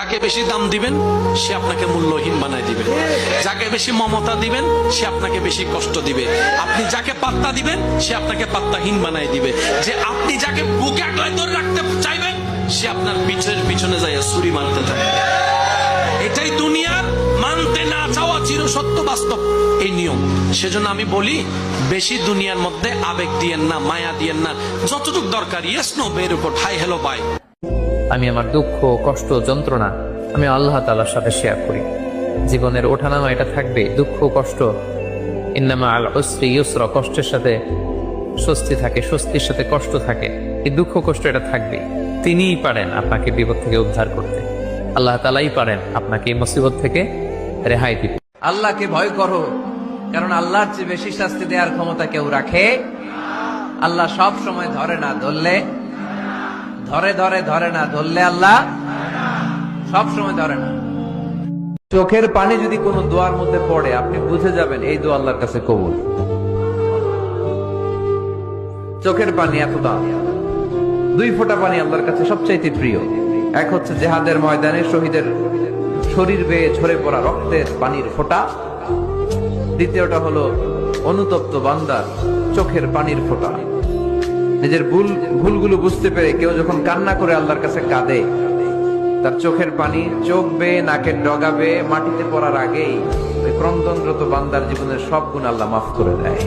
যাকে বেশি দাম দিবেন সে আপনাকে মূল্যহীন বানায় দিবে, যাকে বেশি মমতা দিবেন সে আপনাকে বেশি কষ্ট দিবে, আপনি যাকে পাত্তা দিবেন সে আপনাকে পাত্তাহীন বানায় দিবে, যে আপনি যাকে বুকে আগলায় ধরে রাখতে চাইবেন সে আপনার পিছের পিছনে যায় ছুরি মারতে চায়। এটাই দুনিয়ার মানতে না চাওয়া চির সত্য বাস্তব এই নিয়ম। সেজন্য আমি বলি বেশি দুনিয়ার মধ্যে আবেগ দিয়েন না, মায়া দিয়েন না, যতটুকু দরকার ইয়েস নো বের উপর হাই হ্যালো বাই। আমি আমার দুঃখ কষ্ট যন্ত্রণা আমি আল্লাহ তাআলার সাথে শেয়ার করি। জীবনের ওঠানামা এটা থাকবে, দুঃখ কষ্ট, ইন্নামা আল উসরি ইউসরা, কষ্টের সাথে স্বস্তি থাকে, স্বস্তির সাথে কষ্ট থাকে। এই দুঃখ কষ্ট এটা থাকবে। তিনিই পারেন আপনাকে বিপদ থেকে উদ্ধার করতে, আল্লাহ তাআলাই পারেন আপনাকে এই মুসিবত থেকে রেহাই দিতে। আল্লাহকে ভয় করো, কারণ আল্লাহর চেয়ে বেশি শাস্তি দেওয়ার ক্ষমতা কেউ রাখে। আল্লাহ সব সময় ধরে না ধরলে, ধরে না ধরলে আল্লাহ সব সময় ধরে না। চোখের পানি যদি কোনো দোয়ার মধ্যে পড়ে, আপনি বুঝে যাবেন এই দোয়া আল্লাহর কাছে কবুল। চোখের পানি এত দাম। দুই ফোঁটা পানি আল্লাহর কাছে সবচাইতে প্রিয়। এক হচ্ছে জিহাদের ময়দানে শহীদের শরীর বেয়ে ঝরে পড়া রক্তের পানির ফোঁটা, দ্বিতীয়টা হলো অনুতপ্ত বান্দার চোখের পানির ফোঁটা। নিজের ভুলগুলো বুঝতে পেরে কেউ যখন কান্না করে আল্লাহর কাছে কাঁদে, তার চোখের পানি চোখ বেয়ে নাকের ডগা বেয়ে মাটিতে পড়ার আগেই ওই ক্রন্দনরত বান্দার জীবনের সব গুণ আল্লাহ মাফ করে দেয়।